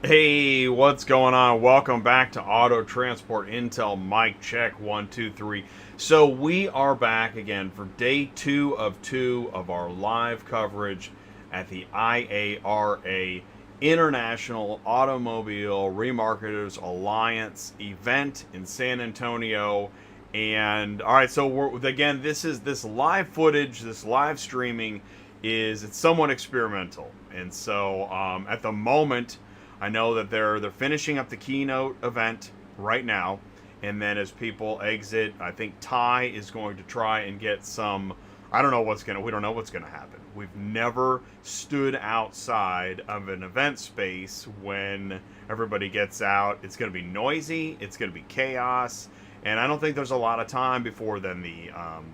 Hey, what's going on? Welcome back to Auto Transport Intel. Mic check 1 2 3. So we are back again for day two of our live coverage at the IARA International Automobile Remarketers Alliance event in San Antonio. And all right, so again, this live footage, this live streaming it's somewhat experimental, and so at the moment. I know that they're finishing up the keynote event right now, and then as people exit, I think Ty is going to try and get some. I don't know we don't know what's gonna happen. We've never stood outside of an event space when everybody gets out. It's gonna be noisy. It's gonna be chaos, and I don't think there's a lot of time before then.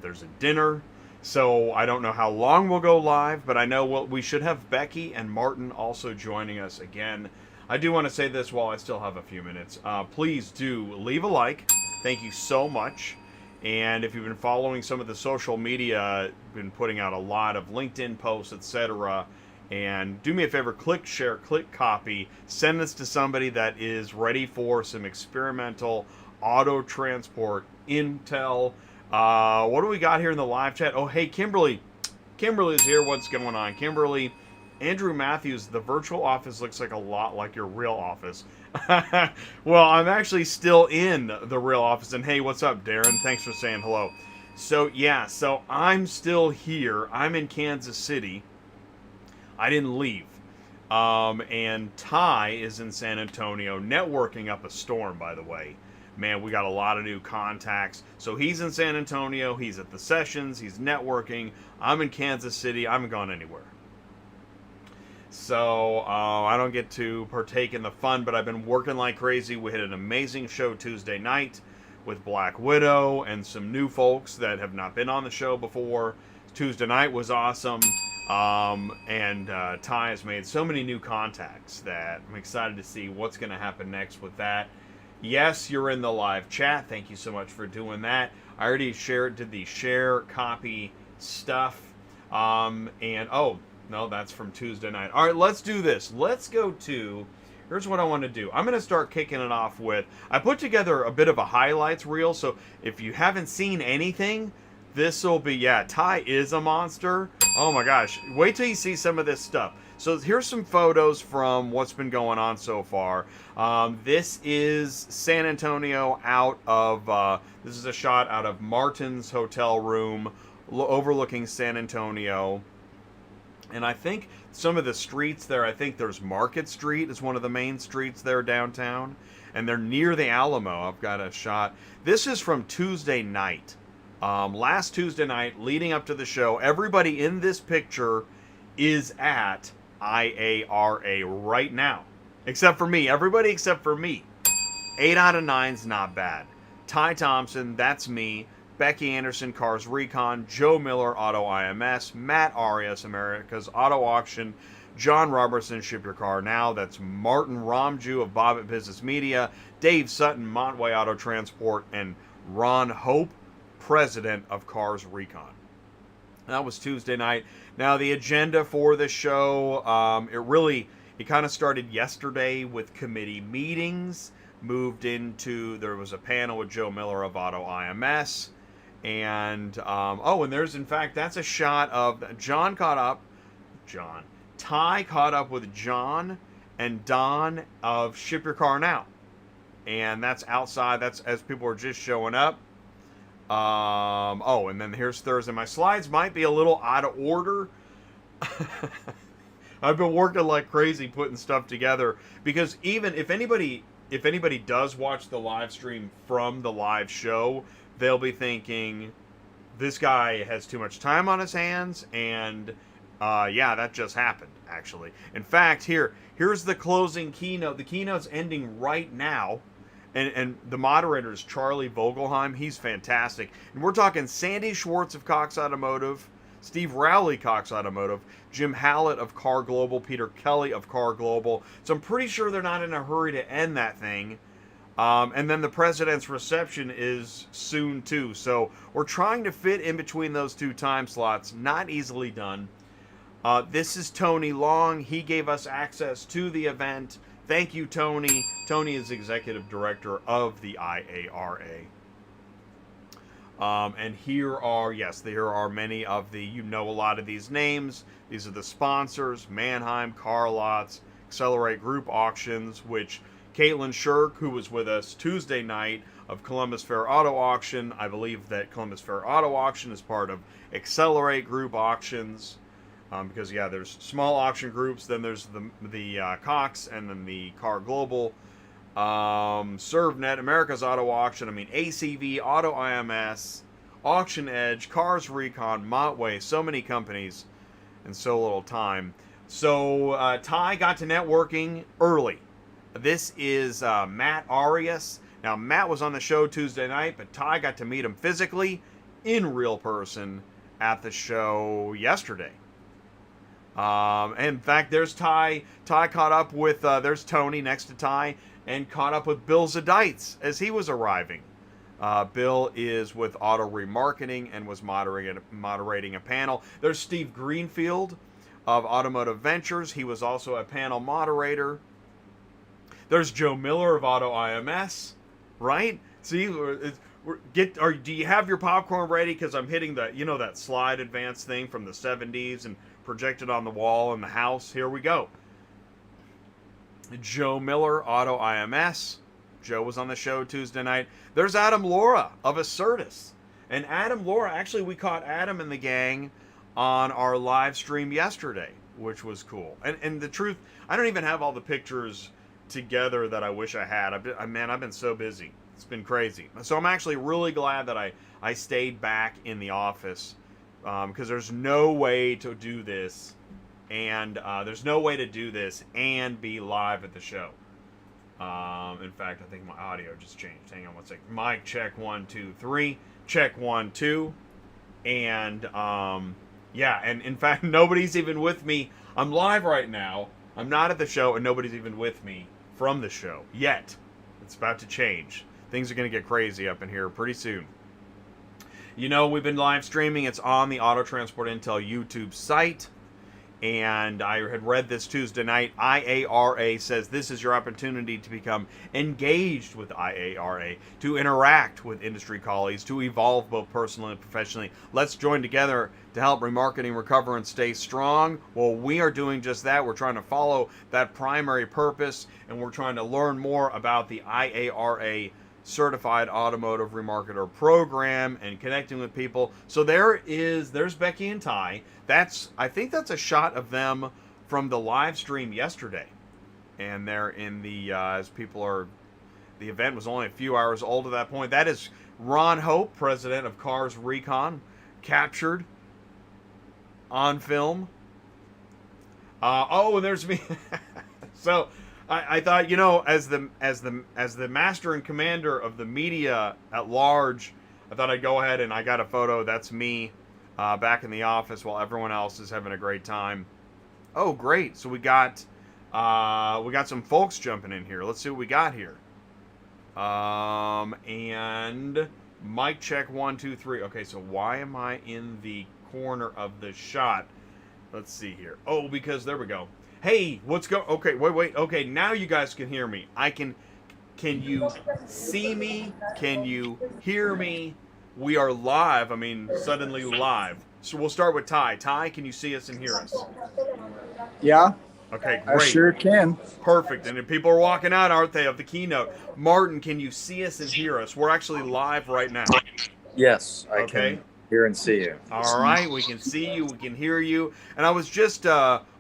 There's a dinner. So I don't know how long we'll go live, but I know we should have Becky and Martin also joining us again. I do want to say this while I still have a few minutes. Please do leave a like. Thank you so much. And if you've been following some of the social media, been putting out a lot of LinkedIn posts, etc. And do me a favor, click share, click copy. Send this to somebody that is ready for some experimental auto transport intel. What do we got here in the live chat? Oh, hey, Kimberly. Kimberly's here. What's going on? Kimberly, Andrew Matthews, the virtual office looks like a lot like your real office. Well, I'm actually still in the real office. And hey, what's up, Darren? Thanks for saying hello. So, yeah, so I'm still here. I'm in Kansas City. I didn't leave. And Ty is in San Antonio, networking up a storm, by the way. Man, we got a lot of new contacts. So he's in San Antonio. He's at the sessions. He's networking. I'm in Kansas City. I haven't gone anywhere. So I don't get to partake in the fun, but I've been working like crazy. We had an amazing show Tuesday night with Black Widow and some new folks that have not been on the show before. Tuesday night was awesome. And Ty has made so many new contacts that I'm excited to see what's going to happen next with that. Yes, you're in the live chat. Thank you so much for doing that. I already did the share copy stuff. And oh, no, that's from Tuesday night. All right, let's do this. Let's go to, here's what I want to do. I'm going to start kicking it off with, I put together a bit of a highlights reel. So if you haven't seen anything, this will be, yeah, Ty is a monster. Oh my gosh. Wait till you see some of this stuff. So here's some photos from what's been going on so far. This is San Antonio out of, this is a shot out of Martin's hotel room overlooking San Antonio. And I think some of the streets there, I think there's Market Street is one of the main streets there downtown. And they're near the Alamo. I've got a shot. This is from Tuesday night. Last Tuesday night, leading up to the show, everybody in this picture is at IARA right now. Except for me. Everybody except for me. 8 out of 9's not bad. Ty Thompson, that's me. Becky Anderson, Cars Recon. Joe Miller, Auto IMS. Matt Arias, America's Auto Auction. John Robertson, Ship Your Car Now. That's Martin Romjue of Bobbitt Business Media. Dave Sutton, Montway Auto Transport. And Ron Hope, president of Cars Recon. That was Tuesday night. Now, the agenda for the show, it kind of started yesterday with committee meetings. Moved into, there was a panel with Joe Miller of Auto IMS. And, and there's, in fact, that's a shot of Ty caught up with John and Don of Ship Your Car Now. And that's outside, that's as people are just showing up. And then here's Thursday. My slides might be a little out of order. I've been working like crazy putting stuff together because even if anybody does watch the live stream from the live show, they'll be thinking this guy has too much time on his hands, and yeah, that just happened actually. In fact, here's the closing keynote. The keynote's ending right now. And the moderator is Charlie Vogelheim. He's fantastic. And we're talking Sandy Schwartz of Cox Automotive, Steve Rowley, Cox Automotive, Jim Hallett of Car Global, Peter Kelly of Car Global. So I'm pretty sure they're not in a hurry to end that thing. And then the president's reception is soon too. So we're trying to fit in between those two time slots. Not easily done. This is Tony Long. He gave us access to the event. Thank you, Tony. Tony is executive director of the IARA. And here are many of the, a lot of these names. These are the sponsors: Mannheim, Car Lots, Accelerate Group Auctions, which Caitlin Shirk, who was with us Tuesday night of Columbus Fair Auto Auction, I believe that Columbus Fair Auto Auction is part of Accelerate Group Auctions, because there's small auction groups, then there's the Cox, and then the Car Global, ServNet, America's Auto Auction, ACV, Auto IMS, Auction Edge, Cars Recon, Montway, so many companies in so little time. So Ty got to networking early. This is Matt Arias. Now, Matt was on the show Tuesday night, but Ty got to meet him physically in real person at the show yesterday. In fact, there's Ty. Ty caught up with, there's Tony next to Ty, and caught up with Bill Zadites as he was arriving. Bill is with Auto Remarketing and was moderating a panel. There's Steve Greenfield of Automotive Ventures. He was also a panel moderator. There's Joe Miller of Auto IMS, right? See, do you have your popcorn ready? Because I'm hitting that slide advance thing from the 70s and projected on the wall in the house. Here we go. Joe Miller, Auto IMS. Joe was on the show Tuesday night. There's Adam Laura of Assertus. And Adam Laura, actually, we caught Adam and the gang on our live stream yesterday, which was cool. And the truth, I don't even have all the pictures together that I wish I had. I've been so busy. It's been crazy. So I'm actually really glad that I stayed back in the office, because there's no way to do this, and be live at the show. In fact, I think my audio just changed. Hang on one second. Mic check 1 2 3. Check 1 2. And and in fact, nobody's even with me. I'm live right now. I'm not at the show, and nobody's even with me from the show yet. It's about to change. Things are going to get crazy up in here pretty soon. We've been live streaming. It's on the Auto Transport Intel YouTube site. And I had read this Tuesday night. IARA says this is your opportunity to become engaged with IARA, to interact with industry colleagues, to evolve both personally and professionally. Let's join together to help remarketing recover and stay strong. Well, we are doing just that. We're trying to follow that primary purpose, and we're trying to learn more about the IARA Certified Automotive Remarketer Program and connecting with people. So there's Becky and Ty. I think that's a shot of them from the live stream yesterday. And they're in the, the event was only a few hours old at that point. That is Ron Hope, president of Cars Recon, captured on film. And there's me. So I thought, as the master and commander of the media at large, I thought I'd go ahead and I got a photo. That's me back in the office while everyone else is having a great time. Oh, great! So we got some folks jumping in here. Let's see what we got here. And mic check 1 2 3. Okay, so why am I in the corner of the shot? Let's see here. Oh, because there we go. Hey, what's going? Okay, wait. Okay, now you guys can hear me. Can you see me? Can you hear me? We are live. Suddenly live. So we'll start with Ty. Ty, can you see us and hear us? Yeah. Okay, great. I sure can. Perfect. And people are walking out, aren't they, of the keynote? Martin, can you see us and hear us? We're actually live right now. Yes, I can hear and see you. All right, we can see you, we can hear you. And I was just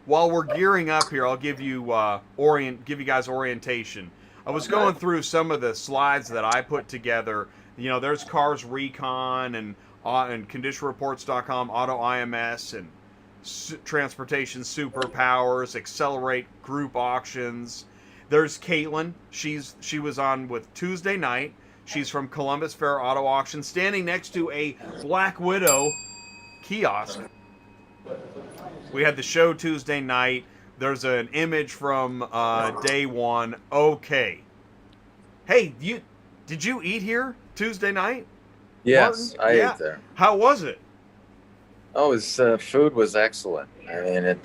while we're gearing up here, I'll give you guys orientation. I was going through some of the slides that I put together. There's Cars Recon and ConditionReports.com, Auto IMS, and Transportation Superpowers, Accelerate Group Auctions. There's Caitlin. She was on with Tuesday night. She's from Columbus Fair Auto Auction, standing next to a Black Widow kiosk. We had the show Tuesday night. There's an image from day one. Okay. Hey, did you eat here Tuesday night? Yes, Martin? I ate there. How was it? Oh, his food was excellent. It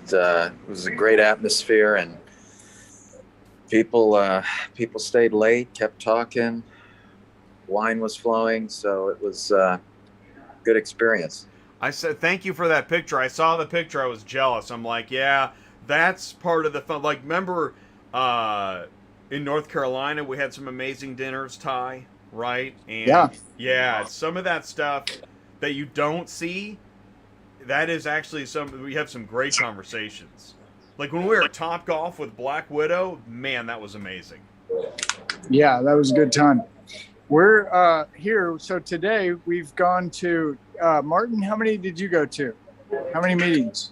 was a great atmosphere, and People stayed late, kept talking. Wine was flowing, so it was a good experience. I said, thank you for that picture. I saw the picture. I was jealous. I'm like, yeah, that's part of the fun. Like, remember in North Carolina, we had some amazing dinners, Ty, right? And yeah, some of that stuff that you don't see, that is actually we have some great conversations. Like when we were at Top Golf with Black Widow, man, that was amazing. Yeah, that was a good time. We're here. So today we've gone to, Martin, how many did you go to? How many meetings?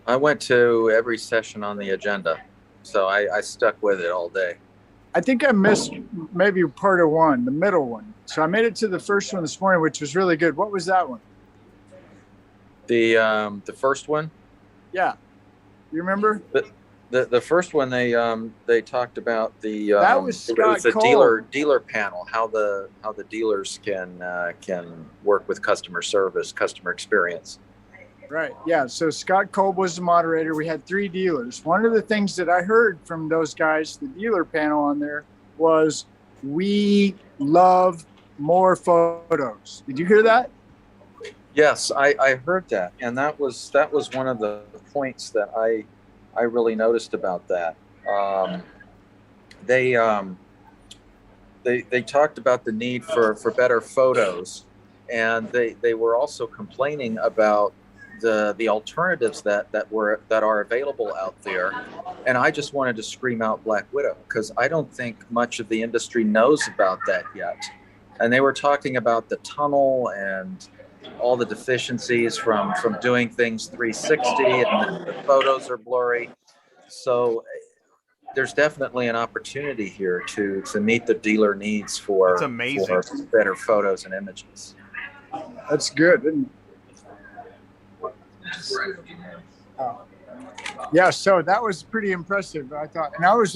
I went to every session on the agenda, so I stuck with it all day. I think I missed maybe part of one, the middle one. So I made it to the first one this morning, which was really good. What was that one? The first one? Yeah. You remember? The first one they talked about the that was Scott a Kolb. dealer panel, how the dealers can work with customer service, customer experience. Right. Yeah. So Scott Kolb was the moderator. We had 3 dealers. One of the things that I heard from those guys, the dealer panel on there, was we love more photos. Did you hear that? Yes, I heard that, and that was one of the points that I really noticed about that. They talked about the need for better photos, and they were also complaining about the alternatives that are available out there. And I just wanted to scream out Black Widow, because I don't think much of the industry knows about that yet. And they were talking about the tunnel and all the deficiencies from doing things 360, and the photos are blurry. So there's definitely an opportunity here to meet the dealer needs for better photos and images. That's good, isn't it? Yeah, so that was pretty impressive, I thought. And I was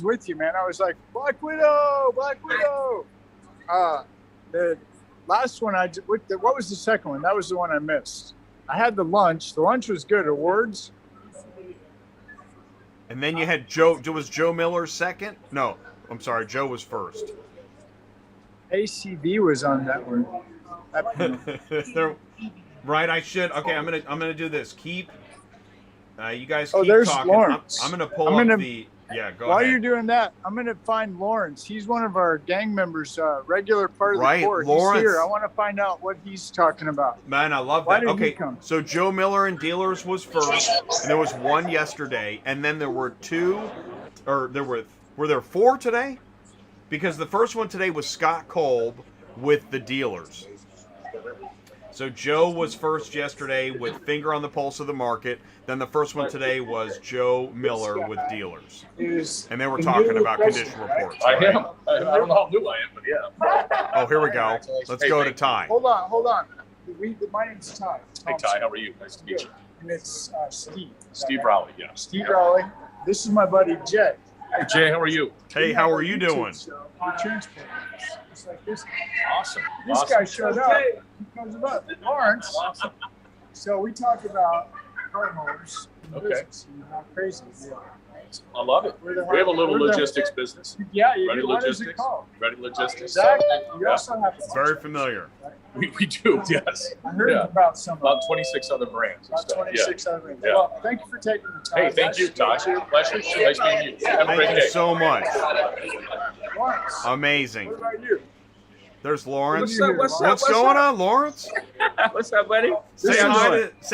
with you, man. I was like, Black Widow, Black Widow. The last one what was the second one? That was the one I missed. I had the lunch. The lunch was good. Awards. And then you had Joe. Was Joe Miller second? No, I'm sorry. Joe was first. ACV was on that one. Right, I should. Okay, I'm gonna do this. Keep. You guys keep there's talking. Lawrence. I'm gonna pull up the. Yeah, go While ahead. you're doing that, I'm gonna find Lawrence. He's one of our gang members, regular part of right, the court. Lawrence. He's here. I want to find out what he's talking about. Man, I love Why that. did he Okay, come? so Joe Miller and Dealers was first, and there was one yesterday, and then there were were there 4 today? Because the first one today was Scott Kolb with the Dealers. So Joe was first yesterday with Finger on the Pulse of the Market. Then the first one today was Joe Miller with Dealers. And they were talking about condition reports. I Right? am. I don't know how new I am, but yeah. Oh, here we go. Let's go to Ty. Hold on. My name's Ty. Hey, Ty, how are you? Nice to meet you. And it's Steve. Steve Rowley, yeah. Steve Rowley. This is my buddy Jay. Hey, Jay, how are you? Hey, how are you doing? Transport. It's like this. Awesome. This guy showed up because of us, Lawrence. So we talk about car mowers and business and how crazy we are. I love it. We have a little logistics business. Yeah, you Ready do. What is it Logistics. called? Ready Logistics. Exactly. You also have Very familiar. We do, yes. I heard about some. About 26 other brands. About 26 other brands. Yeah. Well, thank you for taking the time. Hey, thank you, Ty. Pleasure. Nice meeting you. Have a Thank great you day. so much. Lawrence, Amazing. what about you? There's Lawrence. What's up? What's going on, Lawrence? What's up, buddy? Say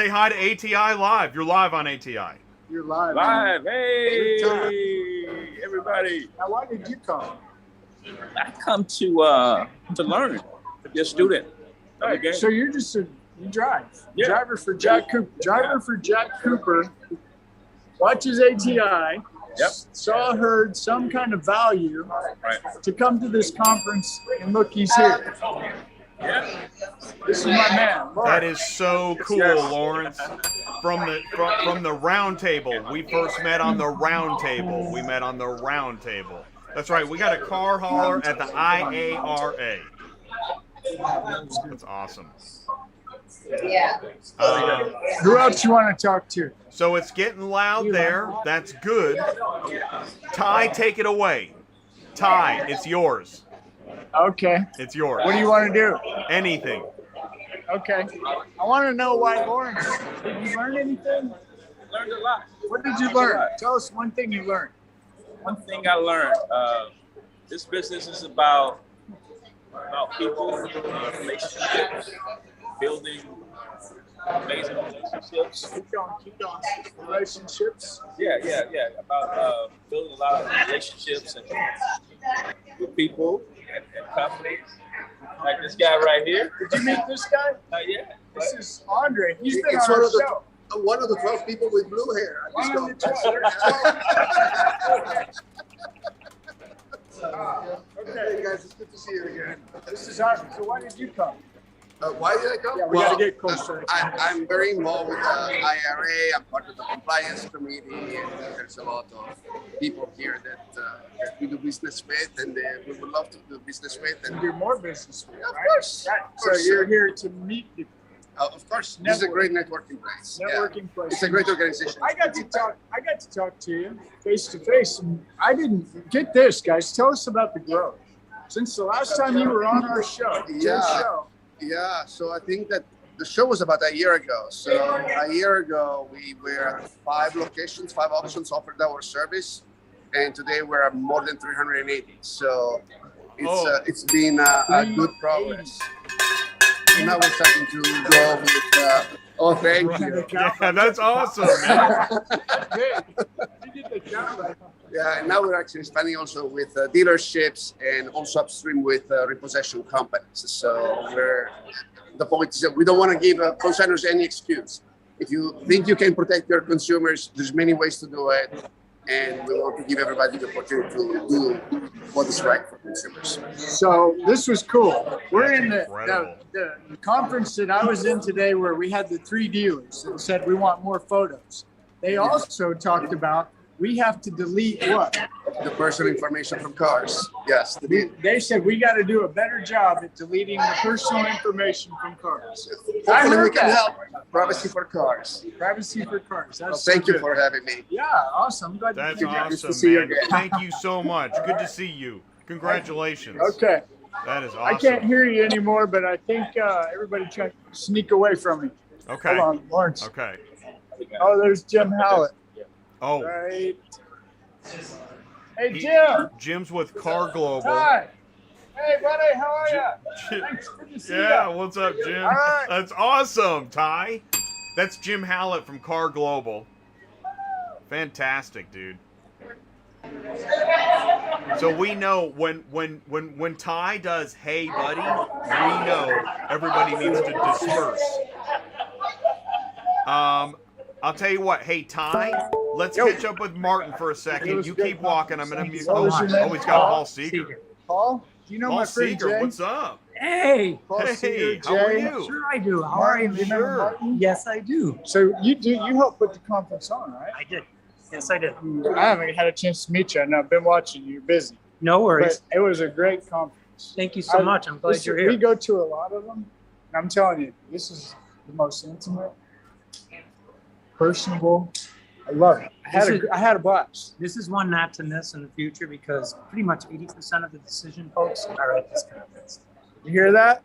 hi to ATI Live. You're live on ATI. You're live. Live. Hey, Good everybody. Now, why did you come? I come to learn. To be a student. of the game. So you're just you drive. Yeah. Driver for Jack Cooper. Driver for Jack Cooper. Watches ATI. Yep. Heard some kind of value Right. to come to this conference, and look, he's here. Yeah. This is my man. Lawrence. That is so cool, Lawrence. From the round table. We first met on the round table. We met on the round table. That's right. We got a car hauler at the IARA. That's awesome. Who else you want to talk to? So it's getting loud there. That's good. Ty, take it away. Ty, it's yours. Okay. It's yours. What do you want to do? Anything. Okay. I want to know why Lawrence. Did you learn anything? Learned a lot. What did you learn? Tell us one thing you learned. One thing I learned, this business is about people, relationships, building amazing relationships. Keep going. Relationships. Yeah. About building a lot of relationships and with people and companies. Like this guy right here. Did you meet this guy? Yeah. This is Andrea. He's been It's on our one of the- show. One of the 12 people with blue hair. One of the 12. Okay, guys, it's good to see you again. This is awesome. So why did you come? Why did I come? Yeah, we gotta get closer. I'm very involved with IARA. I'm part of the compliance committee, and there's a lot of people here that we do business with, and we would love to do business with. And Do more business with, Yeah, of right? course. Right. Of So course. you're here to meet people. Of course, this is a great networking place. Yeah. Networking place. It's a great organization. I got to talk to you face to face, and I didn't get this, guys. Tell us about the growth. Since the last time you were on our show, Jim's show. Yeah, so I think that the show was about a year ago. So a year ago, we were at 5 locations, 5 auctions offered our service, and today we're at more than 380. So it's been a good progress. And now we're starting to go with. Thank you. Yeah, that's awesome, man. You did the job right. Yeah, and now we're actually expanding also with dealerships and also upstream with repossession companies. So the point is that we don't want to give consignors any excuse. If you think you can protect your consumers, there's many ways to do it. And we want to give everybody the opportunity to do what is right for consumers. So this was cool. We're in incredible. the conference that I was in today where we had the 3 dealers that said we want more photos. They also talked about we have to delete what? The personal information from cars. Yes. They said we got to do a better job at deleting the personal information from cars. Hopefully we can help. Privacy for cars. Privacy for cars. That's Thank so you good. for having me. Yeah, awesome. I'm glad That's you came. Good to awesome, see you man. again. Thank you so much. Good to see you. Congratulations. Okay. That is awesome. I can't hear you anymore, but I think everybody tried to sneak away from me. Okay. Hold on, Lawrence. Okay. Oh, there's Jim Hallett. Oh, Right. Hey, Jim. Jim's with Car Global. Hi. Hey, buddy. How are you? Jim- Thanks. Good to see Yeah, you. what's up, Jim? All right. That's awesome, Ty. That's Jim Hallett from Car Global. Fantastic, dude. So we know when Ty does "Hey, buddy," we know everybody needs to disperse. I'll tell you what. Hey, Ty, let's catch up with Martin for a second. You keep walking. I'm gonna mute. What was your name? He's got Paul Seger. Paul? Do you know Paul my friend Seger, Jay? what's up? Hey, Paul Hey, Seger, how are Jay? you? sure I do. How are you? Martin, do you remember Sure. Martin? Yes, I do. So you helped put the conference on, right? I did. Yes, I did. I haven't had a chance to meet you. I've been watching you. You're busy. No But worries. it was a great conference. Thank you so much. I'm glad you're We here. go to a lot of them, and I'm telling you, this is the most intimate, personable. I love it. I had a blast. This is one not to miss in the future because pretty much 80% of the decision folks are at this conference. You hear that?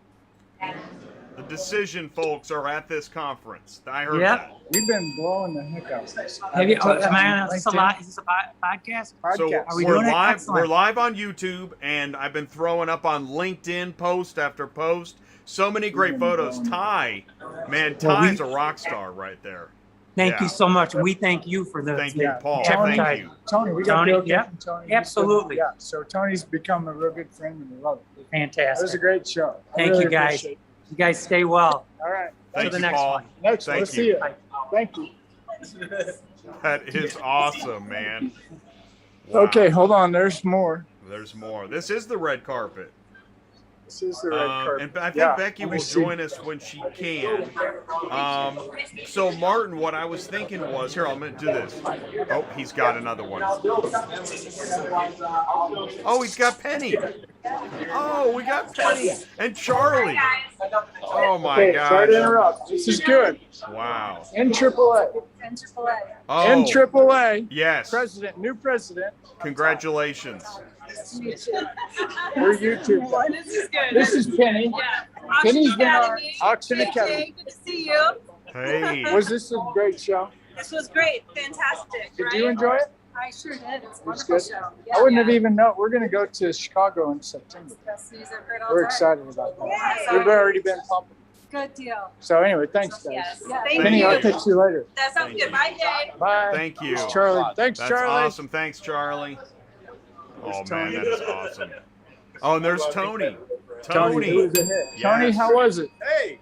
The decision folks are at this conference. I heard Yep. that. We've been blowing the heck out of this. Have you, am I on, is this a LinkedIn live, is this a podcast? So podcast. Are we we're doing it? live. Excellent. We're live on YouTube, and I've been throwing up on LinkedIn post after post. So many great photos. Ty, man, Well, Ty's a rock star right there. Thank Yeah. you so much. We thank you for the. Thank you, Yeah. Paul. Tony, Thank you. Tony, we got Tony, Bill yep. from Tony. Absolutely. Yeah. So Tony's become a real good friend, and we love it. It was a Fantastic. great show. I Thank really you, guys. appreciate it. You guys stay well. All right. Thank the you, next Paul. one. Next, Thank let's you. see you. Bye. Thank you. That is awesome, man. Wow. Okay, hold on. There's more. There's more. This is the red carpet. This is the red carpet. And I think Yeah, Becky let me will see. join us when she can. So Martin, what I was thinking was, here, I'm going to do this. Oh, he's got another one. Oh, he's got Penny. Oh, we got Penny and Charlie. Oh my Okay, sorry to gosh. interrupt. This is good. Wow. NAAA. Oh, NAAA. yes. President, new president. Congratulations. We're YouTube. This is good. This is Penny. Yeah. Penny's been our Academy. Auction JJ, Academy. good to see you. Hey. Was this a great show? This was great. Fantastic. Did right? you enjoy it? I sure did. It's a It's wonderful good. show. I wouldn't have even known. We're going to go to Chicago in September. Best news I've heard all We're time. excited about that. Yeah. We've already been pumping. Good deal. So anyway, thanks, guys. Yes. Thank Penny, you. I'll catch you later. That sounds Thank good. you. Bye, Jay. Bye. Thank you. It's Charlie. Thanks, That's Charlie. awesome. Thanks, Charlie. Oh, man, Tony. that is awesome. Oh, and there's Tony. Tony, who was in it? Yes. Tony, how was it? Hey,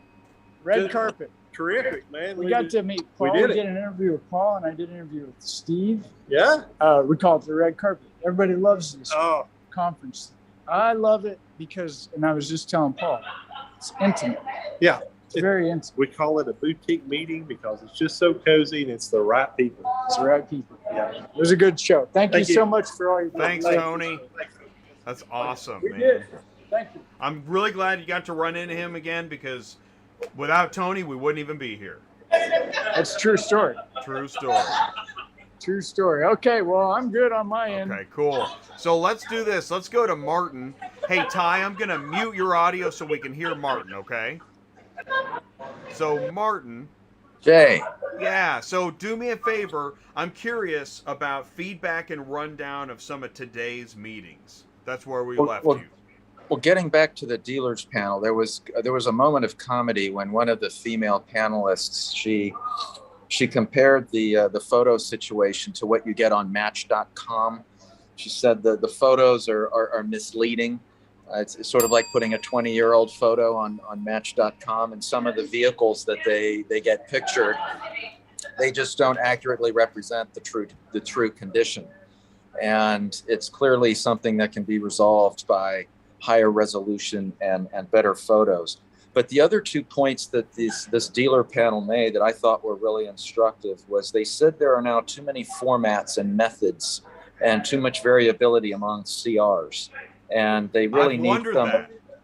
Red Good. carpet. terrific, man. We got to meet Paul. we did it. did an interview with Paul, and I did an interview with Steve. Yeah. We call it the red carpet. Everybody loves this Oh, conference. I love it because, and I was just telling Paul, it's intimate. yeah. It's very intimate. We call it a boutique meeting because it's just so cozy and it's the right people. It's the right people. Yeah. It was a good show. Thank you Thank you. so much for all your Thanks, Tony. That's awesome, We man. did. Thank you. I'm really glad you got to run into him again because without Tony, we wouldn't even be here. That's a true story. True story. True story. Okay, well, I'm good on my end. Okay, cool. So let's do this. Let's go to Martin. Hey, Ty, I'm going to mute your audio so we can hear Martin, okay? So, Martin. Jay. Yeah, so do me a favor. I'm curious about feedback and rundown of some of today's meetings. That's where we left you. Well, getting back to the dealers panel, there was a moment of comedy when one of the female panelists, she compared the photo situation to what you get on Match.com. She said the photos are misleading. It's sort of like putting a 20-year-old photo on Match.com, and some of the vehicles that they get pictured, they just don't accurately represent the true condition. And it's clearly something that can be resolved by higher resolution and better photos. But the other 2 points that this dealer panel made that I thought were really instructive was they said there are now too many formats and methods and too much variability among CRs. And they really need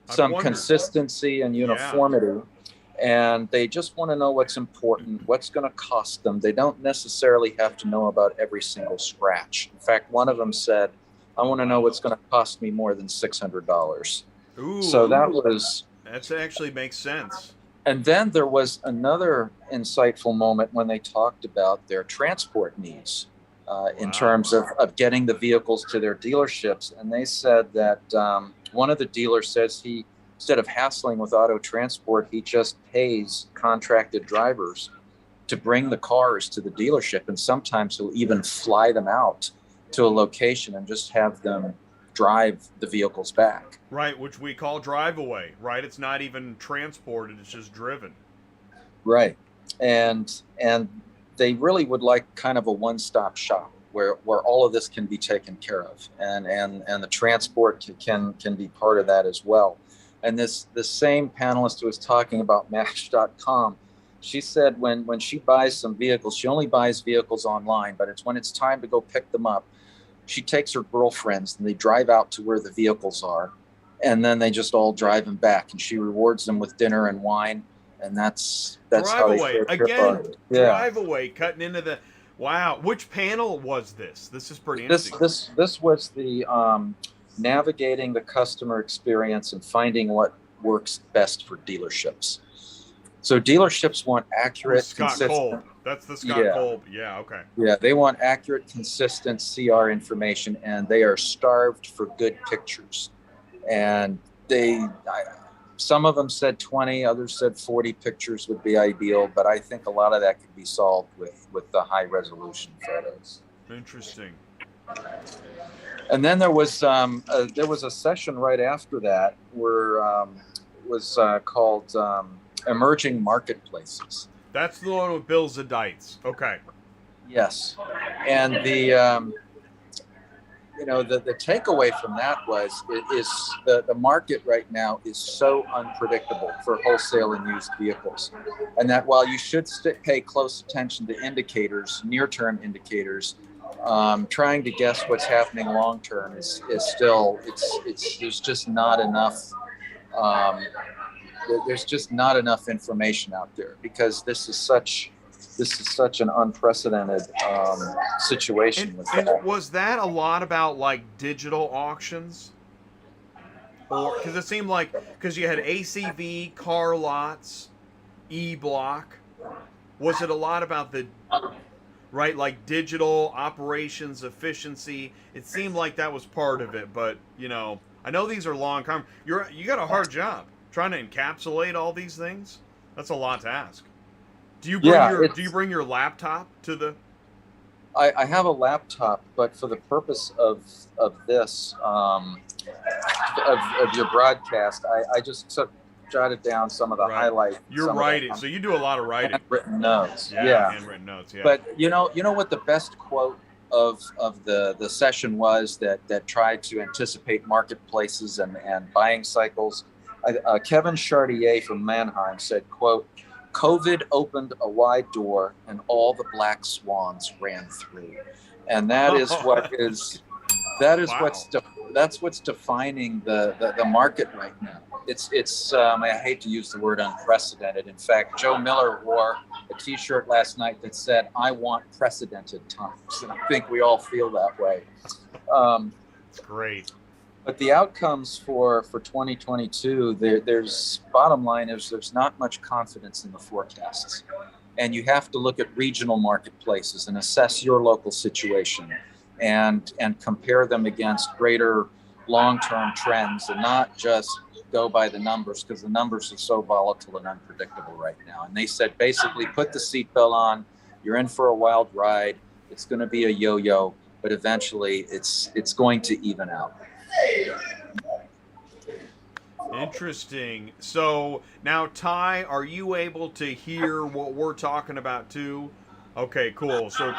some consistency and uniformity. Yeah. And they just want to know what's important, what's going to cost them. They don't necessarily have to know about every single scratch. In fact, one of them said, I want to know what's going to cost me more than $600. Ooh, so that actually makes sense. And then there was another insightful moment when they talked about their transport needs in terms of getting the vehicles to their dealerships. And they said that one of the dealers says he, instead of hassling with auto transport, he just pays contracted drivers to bring the cars to the dealership. And sometimes he'll even fly them out to a location and just have them drive the vehicles back. Right, which we call drive away, right? It's not even transported, it's just driven. Right. And they really would like kind of a one-stop shop where all of this can be taken care of, and the transport can be part of that as well. And the same panelist who was talking about Match.com, she said when she buys some vehicles, she only buys vehicles online, but when it's time to go pick them up, she takes her girlfriends and they drive out to where the vehicles are, and then they just all drive them back, and she rewards them with dinner and wine, and that's how they away again. Drive away, cutting into the. Wow, which panel was this? This is pretty interesting. This was the navigating the customer experience and finding what works best for dealerships. So dealerships want accurate, consistent. Kolb. That's the Scott Kolb. Yeah, okay. Yeah, they want accurate, consistent CR information, and they are starved for good pictures. And some of them said 20, others said 40 pictures would be ideal, but I think a lot of that could be solved with the high resolution photos. Interesting. And then there was a session right after that where was called Emerging Marketplaces. That's the one with Bill Zadites. Okay. Yes, and the takeaway from that is the market right now is so unpredictable for wholesale and used vehicles, and that while you should pay close attention to indicators, near-term indicators, trying to guess what's happening long-term is still there's just not enough. There's just not enough information out there because this is such an unprecedented situation. And was that a lot about like digital auctions? Or because it seemed like because you had ACV, car lots, E-block. Was it a lot about the right, like digital operations efficiency? It seemed like that was part of it, but I know these are long term. You got a hard job trying to encapsulate all these things. That's a lot to ask. Do you bring your laptop to the? I have a laptop, but for the purpose of this of your broadcast, I just jotted down some of the highlights. You're writing, so you do a lot of writing. Handwritten notes. Yeah. Handwritten notes. Yeah. But you know what the best quote of the session was that tried to anticipate marketplaces and buying cycles. Kevin Chartier from Mannheim said, quote, "COVID opened a wide door and all the black swans ran through." And that is what's defining the market right now. It's I hate to use the word unprecedented. In fact, Joe Miller wore a t-shirt last night that said, "I want precedented times." And I think we all feel that way. It's great. But the outcomes for 2022, there's bottom line is there's not much confidence in the forecasts. And you have to look at regional marketplaces and assess your local situation and compare them against greater long-term trends and not just go by the numbers because the numbers are so volatile and unpredictable right now. And they said, basically, put the seatbelt on. You're in for a wild ride. It's going to be a yo-yo, but eventually it's going to even out. Interesting. So now, Ty, are you able to hear what we're talking about too? Okay, cool. So,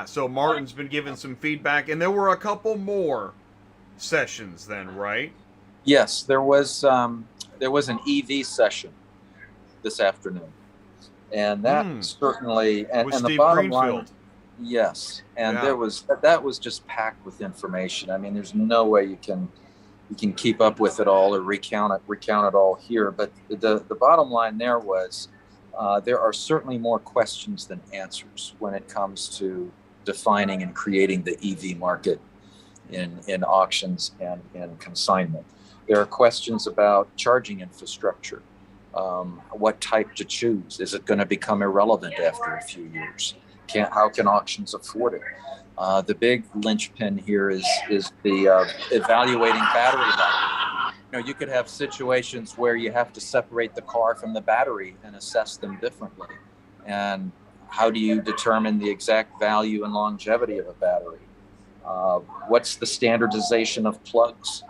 so Martin's been giving some feedback, and there were a couple more sessions then, right? Yes, there was an EV session this afternoon, and that certainly and with the Steve bottom Greenfield. line. Yes, and that was just packed with information. I mean, there's no way you can keep up with it all or recount it all here. But the bottom line there was there are certainly more questions than answers when it comes to defining and creating the EV market in auctions and in consignment. There are questions about charging infrastructure. What type to choose? Is it going to become irrelevant after a few years? How can auctions afford it? The big linchpin here is the evaluating battery life. You could have situations where you have to separate the car from the battery and assess them differently. And how do you determine the exact value and longevity of a battery? What's the standardization of plugs?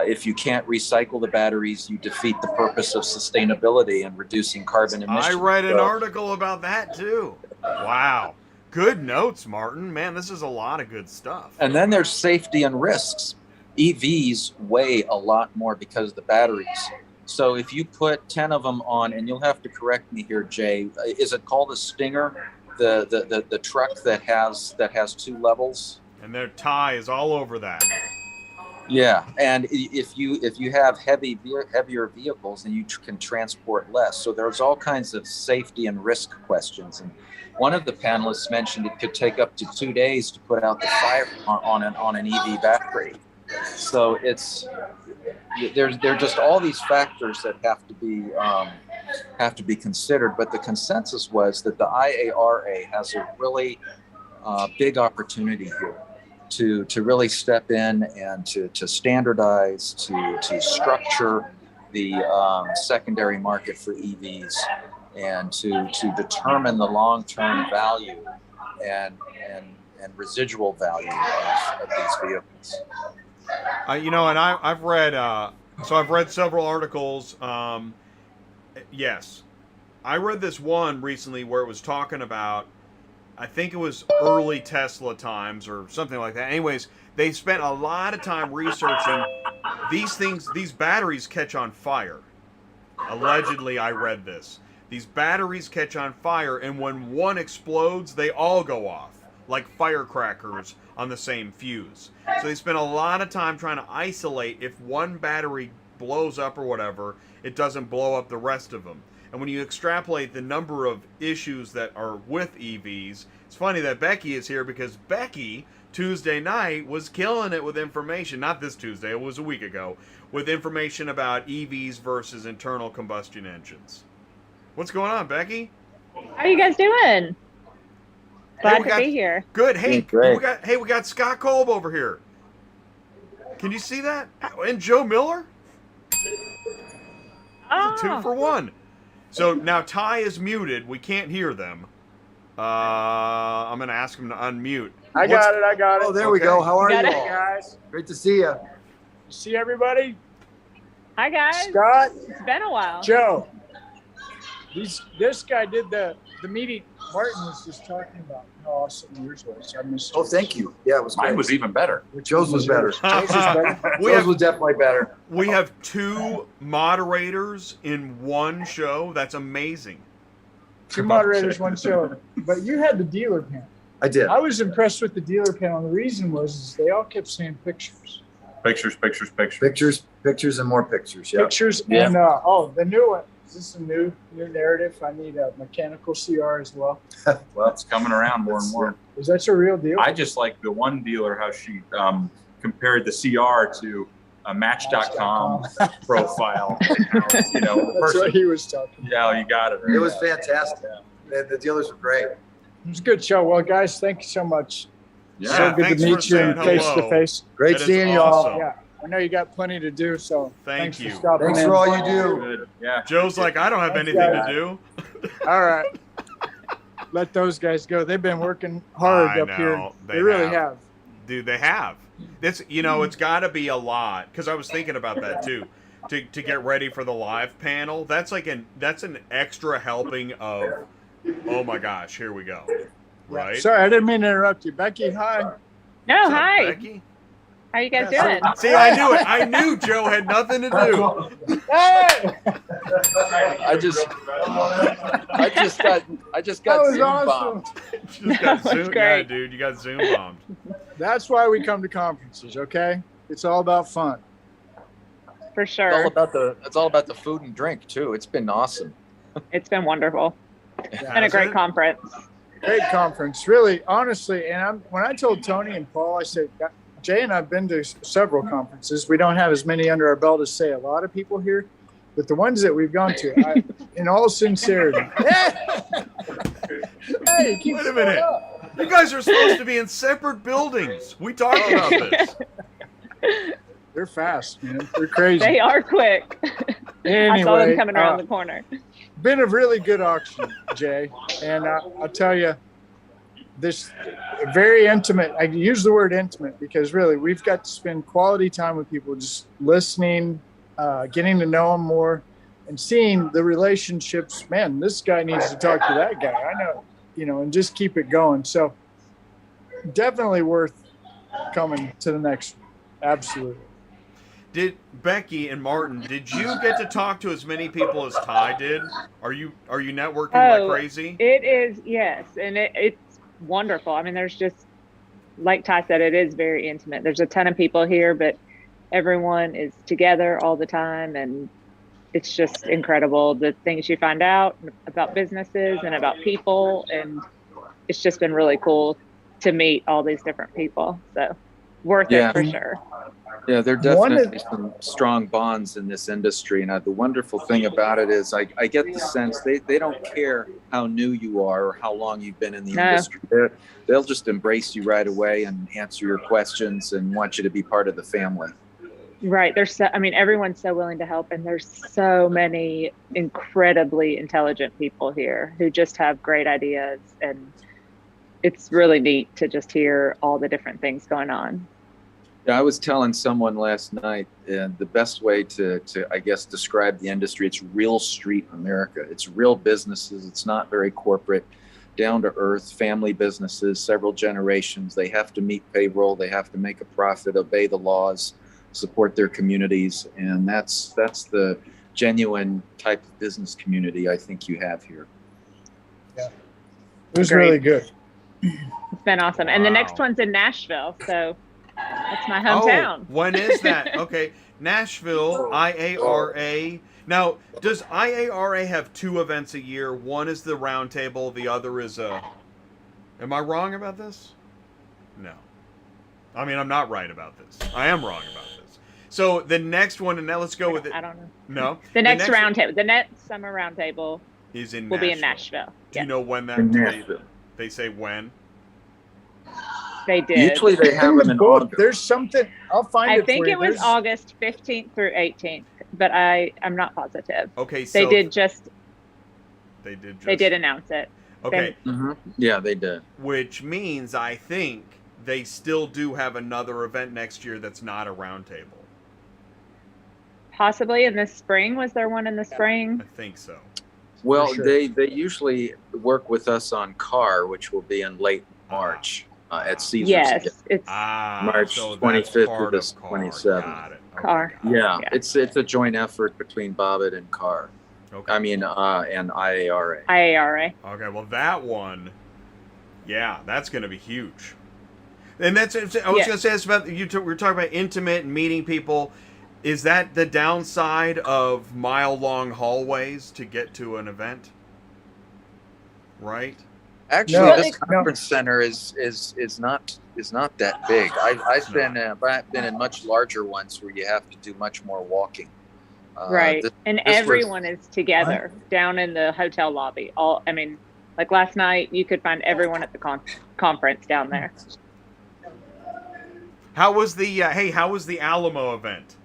If you can't recycle the batteries, you defeat the purpose of sustainability and reducing carbon emissions. I read an article about that too. Wow. Good notes, Martin. Man, this is a lot of good stuff. And then there's safety and risks. EVs weigh a lot more because of the batteries. So if you put 10 of them on, and you'll have to correct me here, Jay, is it called a Stinger? The truck that has two levels? And their tie is all over that. Yeah, and if you have heavier vehicles, then you can transport less. So there's all kinds of safety and risk questions. And one of the panelists mentioned it could take up to 2 days to put out the fire on an EV battery. So there are just all these factors that have to be considered. But the consensus was that the IARA has a really big opportunity here to really step in and to standardize, to structure the secondary market for EVs, and to determine the long-term value and residual value of these vehicles. And I've read several articles. Yes, I read this one recently where it was talking about I think it was early Tesla times or something like that. Anyways, they spent a lot of time researching these things. These batteries catch on fire. Allegedly, I read this. These batteries catch on fire, and when one explodes, they all go off, like firecrackers on the same fuse. So they spent a lot of time trying to isolate if one battery blows up or whatever, it doesn't blow up the rest of them. And when you extrapolate the number of issues that are with EVs, it's funny that Becky is here because Becky, Tuesday night, was killing it with information. Not this Tuesday, it was a week ago, with information about EVs versus internal combustion engines. What's going on, Becky? How are you guys doing? Glad to be here. Good. Hey, Great. we got Scott Kolb over here. Can you see that? And Joe Miller? Oh. 2 for 1. So now Ty is muted. We can't hear them. I'm going to ask him to unmute. I got it. Oh, there we go. How are you Got it. all? Guys, Great to see you. you see everybody? Hi guys. Scott, It's been a while. Joe. This guy did the meeting Martin was just talking about how awesome yours was. I missed Oh, thank you. Yeah, it was Mine great. was even better. Joe's was better. Joe's was better. Joe's was definitely better. We have 2 moderators in one show. That's amazing. 2 moderators, 1 show. But you had the dealer panel. I did. I was impressed with the dealer panel. The reason was is they all kept saying pictures. Pictures. Pictures, and more pictures. Yeah. Pictures Yeah. and the new one. Is this a new narrative? I need a mechanical CR as well. Well, it's coming around more and more. Is that a real deal? I just like the one dealer, how she compared the CR to a Match.com profile. You know, the That's person, what he was talking. yeah, you got it. It was fantastic. The dealers were great. It was a good show. Well, guys, thank you so much. Yeah, So good thanks to for meet you saying face to hello. face. Great That is seeing you all. awesome. Yeah, I know you got plenty to do, so Thank thanks you. for stopping Thanks in. for all you do. Good. Yeah. Joe's like, I don't have Thanks, anything guys. to do. All right, let those guys go. They've been working hard I up here. know. They really have. Dude, they have. It's it's got to be a lot because I was thinking about that too. To get ready for the live panel, that's an extra helping of. Oh my gosh, here we go. Right. Sorry, I didn't mean to interrupt you, Becky. Hi. No, What's up, hi. Becky? How you guys doing? See, I knew it. I knew Joe had nothing to do. Hey, I just that got was Zoom awesome. bombed. Just got That was Zoom, yeah, great. dude, you got Zoom bombed. That's why we come to conferences. Okay, it's all about fun. For It's all sure. about the food and drink too. It's been awesome. It's been wonderful. It's been a Has great it? conference. Great conference, really, honestly. And when I told Tony and Paul, I said, Jay and I've been to several conferences. We don't have as many under our belt as, say, a lot of people here, but the ones that we've gone to, in all sincerity. Hey, keep Wait a minute. You guys are supposed to be in separate buildings. We talked about this. They're fast, man. They're crazy. They are quick. I saw them Anyway, coming around the corner. been a really good auction, Jay. And I'll tell you, this very intimate. I use the word intimate because really we've got to spend quality time with people, just listening, getting to know them more, and seeing the relationships. Man, this guy needs to talk to that guy. I know, and just keep it going. So definitely worth coming to the next one. Absolutely. Did Becky and Martin, did you get to talk to as many people as Ty did? Are you networking like crazy? It is, yes. And it's wonderful. I mean, there's just, like Ty said, it is very intimate. There's a ton of people here, but everyone is together all the time. And it's just incredible, the things you find out about businesses and about people. And it's just been really cool to meet all these different people. So worth it for sure. Yeah, there are definitely some strong bonds in this industry. And the wonderful thing about it is I get the sense they don't care how new you are or how long you've been in the industry. They'll just embrace you right away and answer your questions and want you to be part of the family. Right. Everyone's so willing to help. And there's so many incredibly intelligent people here who just have great ideas. And it's really neat to just hear all the different things going on. Yeah, I was telling someone last night, and the best way to I guess describe the industry, it's real street America. It's real businesses. It's not very corporate. down to earth family businesses, several generations. They have to meet payroll. They have to make a profit, obey the laws, support their communities. And that's the genuine type of business community I think you have here. Yeah. It was Agreed. really good. It's been awesome. And the next one's in Nashville, so that's my hometown. Oh, when is that? Okay, Nashville, IARA. Now, does IARA have 2 events a year? One is the Roundtable, the other is a... Am I wrong about this? No. I mean, I'm not right about this. I am wrong about this. So the next one, and now let's go with it. I don't know. No? The next roundtable, the next summer roundtable is in will Nashville. be in Nashville. Do you know when that? They say when? They did. Usually they have them in August. There's something. I'll find it. I think for you. it was There's- August 15th through 18th, but I'm not positive. Okay, so They did just They did just... they did announce it. Okay. Yeah, they did. Which means I think they still do have another event next year that's not a roundtable. Possibly in the spring. Was there one in the spring? I think so. Well, For sure. they usually work with us on CAR, which will be in late March at Caesar's. Yes, it's March so that's 25th part to the of CAR. 27th. Got it. Okay, CAR. got it. Yeah, it's a joint effort between Bobbitt and CAR. Okay. I mean, and IARA. IARA. Okay, well that one, yeah, that's going to be huge. And that's I was going to say this about we were talking about intimate and meeting people. Is that the downside of mile-long hallways to get to an event? Right? Actually, No. this conference center is not that big. I've been in much larger ones where you have to do much more walking. Right. And this was- everyone is together down in the hotel lobby. Like last night, you could find everyone at the conference down there. How was the Alamo event?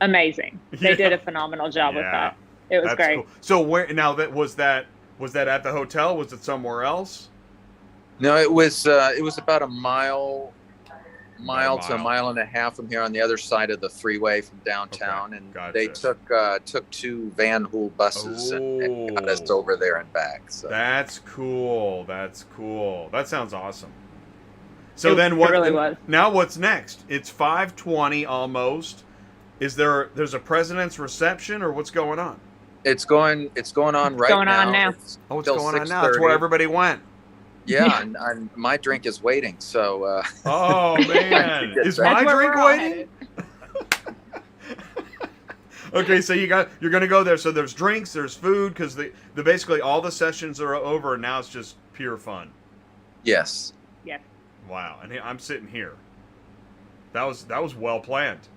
Amazing. They Yeah. did a phenomenal job with Yeah. that. It was That's great. cool. So where now that was that at the hotel? Was it somewhere else? No, it was about a mile to a mile and a half from here on the other side of the freeway from downtown, and they took 2 Van Hool buses and got us over there and back. So That's cool. That sounds awesome. So It then what? really was. Now what's next? It's 5:20 almost. There's a president's reception or what's going on? it's going on right going now. on now. It's What's till going on now? That's 6:30. where everybody went. Yeah, and my drink is waiting. So. Oh man, is my That's where drink we're all waiting? headed. Okay, so you're gonna go there. So there's drinks, there's food, because the basically all the sessions are over, and now it's just pure fun. Yes. Yes. Wow, and I'm sitting here. That was well planned.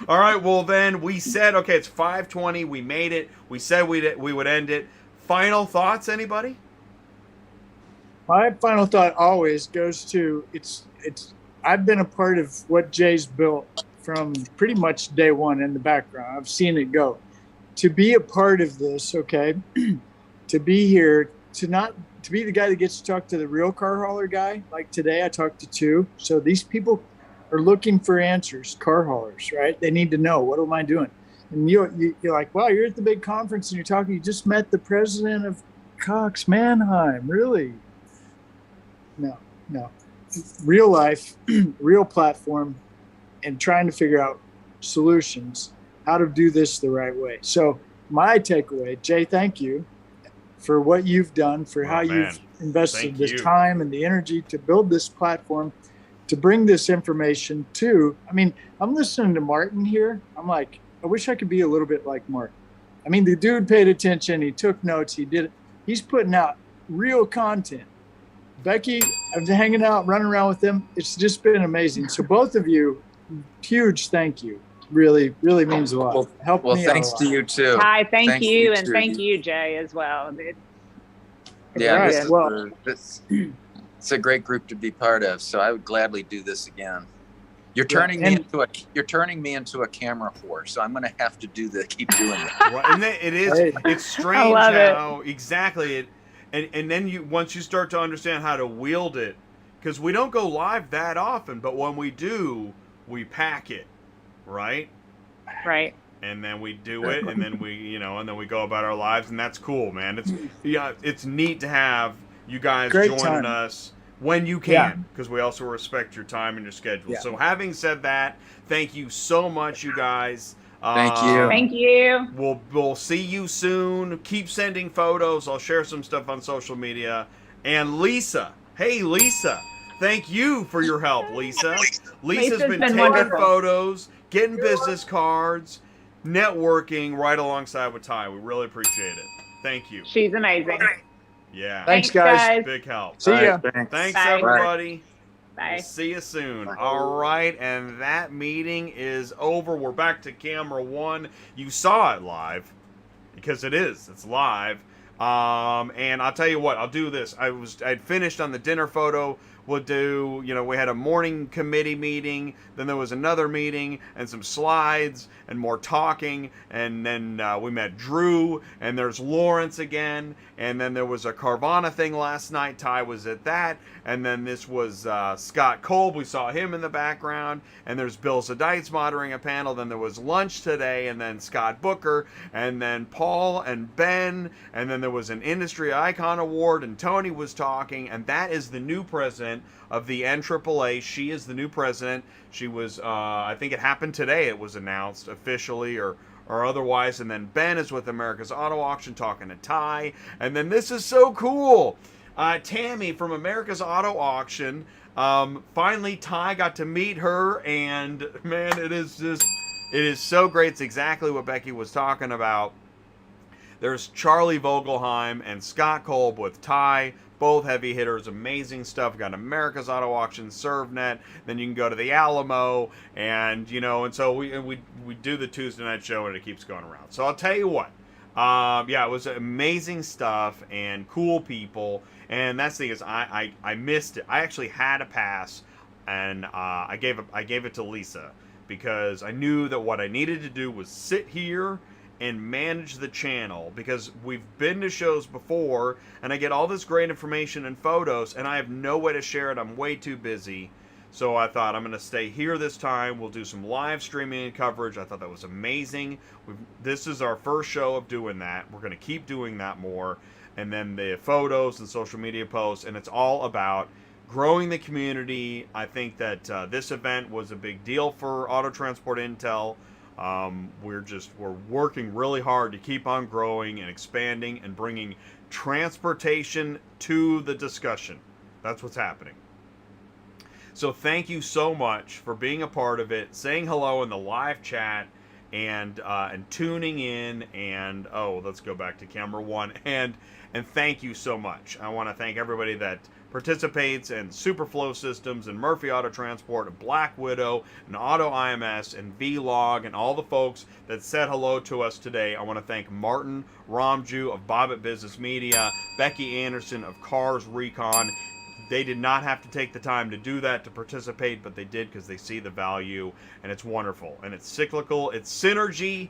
All right, well then we said okay, it's 5:20. We made it. We said we would end it. Final thoughts, anybody? My final thought always goes to it's. I've been a part of what Jay's built from pretty much day one in the background. I've seen it go. To be a part of this, okay, to be here, to be the guy that gets to talk to the real car hauler guy. Like today, I talked to 2. So these people are looking for answers. Car haulers, right? They need to know, what am I doing? And you're like, wow, you're at the big conference and you're talking. You just met the president of Cox Mannheim, really? No. Real life, real platform, and trying to figure out solutions, how to do this the right way. So my takeaway, Jay, thank you for what you've done, for how you've invested Thank this you. time and the energy to build this platform, to bring this information to. I mean, I'm listening to Martin here. I'm like, I wish I could be a little bit like Martin. I mean, the dude paid attention. He took notes. He did it. He's putting out real content. Becky, I've been hanging out, running around with them. It's just been amazing. So both of you, huge thank you. Really, really means a lot. Help Well, me out thanks a lot. to you too. Hi, thank Thanks you, to and thank you, Jay, as well. Yeah, Right, this is well- it's a great group to be part of. So I would gladly do this again. You're turning me into a camera whore, so I'm going to have to keep doing it. Right, and it is. Hey. It's strange love it. how exactly it, and then once you start to understand how to wield it, because we don't go live that often, but when we do, we pack it, right? Right. and then we do it, and then we go about our lives, and that's cool, man. It's neat to have you guys Great joining time. us when you can, because we also respect your time and your schedule. Yeah. So having said that, thank you so much, you guys. Thank you. Thank you. We'll see you soon. Keep sending photos. I'll share some stuff on social media. And Lisa, hey Lisa, thank you for your help, Lisa. Lisa's been taking wonderful. photos, getting business cards, networking right alongside with Ty. We really appreciate it. Thank you. She's amazing. Yeah. Thanks, guys. Big help. See ya. Thanks, Bye. everybody. Bye. We'll see you soon. All right, and that meeting is over. We're back to camera one. You saw it live, because it's live. And I'll tell you what, I'll do this. I'd finished on the dinner photo. We'll do, we had a morning committee meeting, then there was another meeting, and some slides, and more talking, and then we met Drew, and there's Lawrence again, and then there was a Carvana thing last night. Ty was at that, and then this was Scott Kolb. We saw him in the background, and there's Bill Zadites moderating a panel. Then there was lunch today, and then Scott Booker, and then Paul and Ben, and then there was an Industry Icon Award, and Tony was talking, and that is the new president of the NAAA. She is the new president. She was, I think it happened today. It was announced officially or otherwise. And then Ben is with America's Auto Auction talking to Ty. And then this is so cool. Tammy from America's Auto Auction. Finally, Ty got to meet her. And man, it is so great. It's exactly what Becky was talking about. There's Charlie Vogelheim and Scott Kolb with Ty. Both heavy hitters, amazing stuff. We got America's Auto Auction, ServNet. Then you can go to the Alamo, and and so we do the Tuesday night show, and it keeps going around. So I'll tell you what, it was amazing stuff and cool people. And that's the thing is, I missed it. I actually had a pass, and I gave it to Lisa because I knew that what I needed to do was sit here and manage the channel, because we've been to shows before and I get all this great information and photos and I have no way to share it. I'm way too busy. So I thought I'm going to stay here this time. We'll do some live streaming and coverage. I thought that was amazing. This is our first show of doing that. We're going to keep doing that more. And then the photos and social media posts, and it's all about growing the community. I think that this event was a big deal for Auto Transport Intel. We're working really hard to keep on growing and expanding and bringing transportation to the discussion. That's what's happening. So thank you so much for being a part of it, saying hello in the live chat, and tuning in. And let's go back to camera one. And thank you so much. I want to thank everybody that participates in Superflow Systems and Murphy Auto Transport and Black Widow and Auto IMS and Vlog and all the folks that said hello to us today. I want to thank Martin Romjue of Bobbitt Business Media, Becky Anderson of Cars Recon. They did not have to take the time to do that to participate, but they did because they see the value, and it's wonderful. And it's cyclical, it's synergy,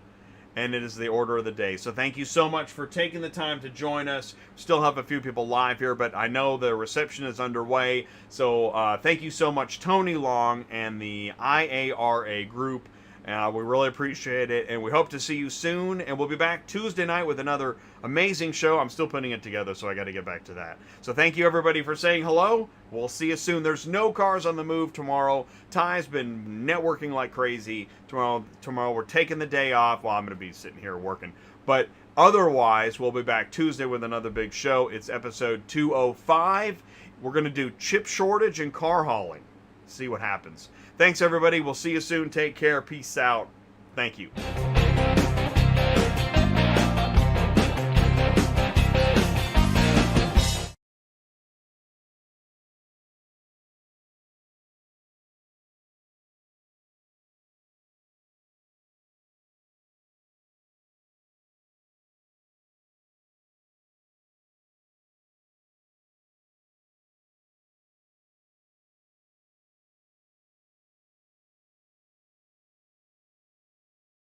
and it is the order of the day. So thank you so much for taking the time to join us. Still have a few people live here, but I know the reception is underway. So thank you so much, Tony Long and the IARA group. We really appreciate it, and we hope to see you soon. And we'll be back Tuesday night with another amazing show. I'm still putting it together, so I got to get back to that. So thank you, everybody, for saying hello. We'll see you soon. There's no Cars on the Move tomorrow. Ty's been networking like crazy. Tomorrow we're taking the day off. Well, I'm going to be sitting here working. But otherwise, we'll be back Tuesday with another big show. It's episode 205. We're going to do chip shortage and car hauling. See what happens. Thanks, everybody. We'll see you soon. Take care. Peace out. Thank you.